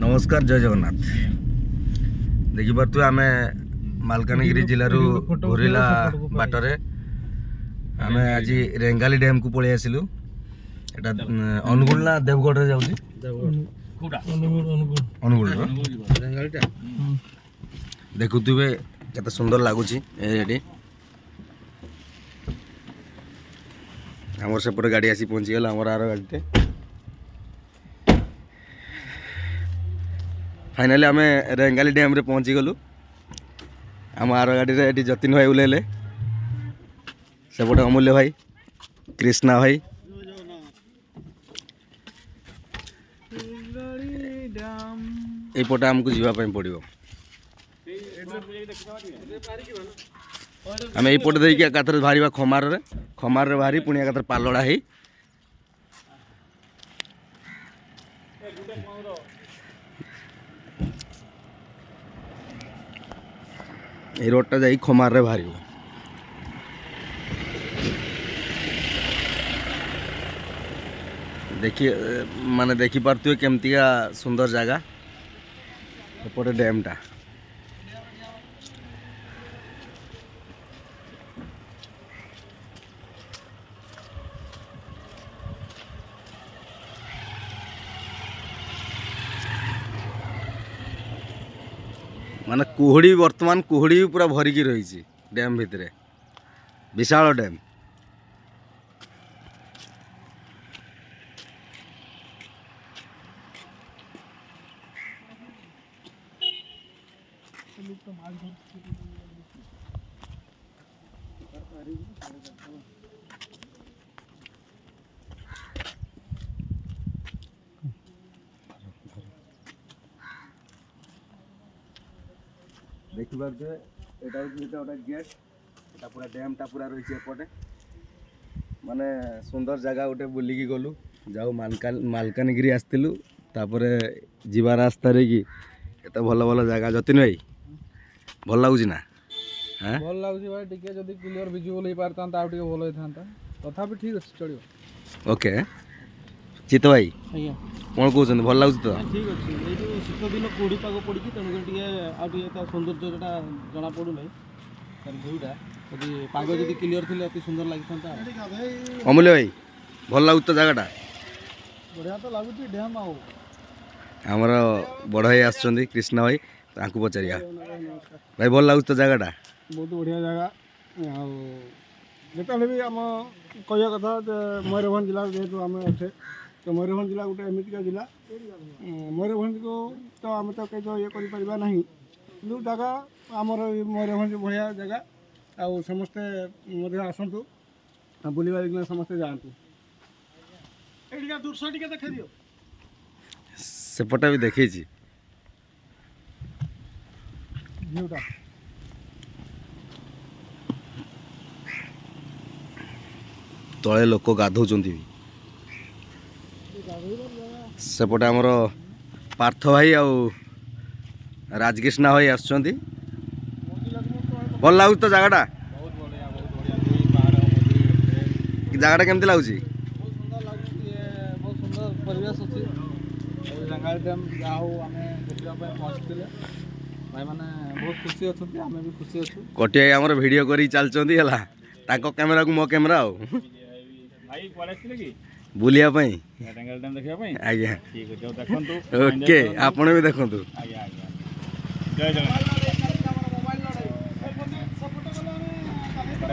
नमस्कार जय जगन्नाथ देखिपे आम मालकानगिरी जिलूर घोरीला बाटरे आम आज रेंगाली डैम को पलि आसिलु। एटा अनुगुल ना देवगढ़ रे जाउची अनुगुल देखुवे केते सुंदर लगुच एटी आमर सेपटे गाड़ी आसी पहुँची गला आमर आर गाड़ीटे फाइनाली आम रेंगाली डैम रे पहुँची गलु। आम आर गाड़ी रे जतिन भाई उल्लेले सेपटे अमूल्य भाई कृष्णा भाई एपटे आमको जावाई पड़ो। आम यपटे देखिए एकाथर बाहर खमार रे बाहरी पुणी एकाथर पालड़ा है रोडटा जा खमार रे बाहर। देखिए माने देखी पार्थे केमतिया सुंदर जगह एपटे डैमटा माने कुहड़ी वर्तमान कुहड़ी पूरा भरिकी रही डैम भितर विशाल डैम। देखी पारे यहाँ गोटे गेट एटा पूरा डैमटा पूरा रही एपटे माने सुंदर जगह गोटे बुलिकी गलु जाऊ मालकानगिरी आसलु तापर जीवा रास्ता रे कि एत भल भल जगह जतिन भाई भल लगुच ना हाँ भल लगुच भाई टिके जदी क्लियर विजिबल हो पारता आ टिके भल होइथांता तथापि ठीक अछि चलियो। ओके चित भाई आज्ञा कौन कहते भल लगुच तो ठीक अछि ए जो शीत दिन कोड़ी पाग पड़ी कि तणु टिके आ टिके ता सौंदर्यटा जना पडु नै तर भूटा यदि पाग जदी क्लियर थिले अति सुंदर लागिथांता। अमूल्य भाई भल लगुच तो जगहटा बढ़िया तो लागुची डैम आउ आमर बड़ भाई आसुचंदी कृष्णा भाई तांकु पचारिया भाई भल लगुच तो जगहटा बहुत बढ़िया जगह आ जेतले भी आम कहया कथा मयूरभंज जिला जेहेतु आम अच्छे तो मयूरभंज जिला गोटे एमतीका जिला मयूरभंज को तो आम तो कहीं तो ये कर जगह आमर मयूरभंज भाया जगह आउ समस्ते आसतु बुलवा समस्ते जातु दूरसा टे देखे दियो सेपटा भी देखी व्यूटा तले लोक गाधौंट भी सेपटे आमर पार्थ भाई आउ राजकृष्णा भाई आसुचंती भल लगुच तो जगहटा जगहटा केमती लगुच बहुत सुंदर परिवेश अच्छी रेंगाली डैम जहाँ आम देखा पहुँचते भाई मैंने बहुत खुशी अच्छा आम भी खुशी अच्छु कटिया आमर वीडियो करी चलचंती हला ताको कैमरा को मो कैमरा आउ भाई कुआड़े आसले कि बुलिया पई रेंगाली डैम देखा आज्ञा ठीक अच्छे देखु ओके आपण भी देखंतु आज्ञा आज्ञा जय जगन्नाथ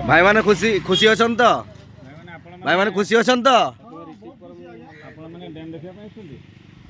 भाई माने खुशी खुशी अछन तो भाई माने खुशी अछन तो आपण मैंने डैम देखा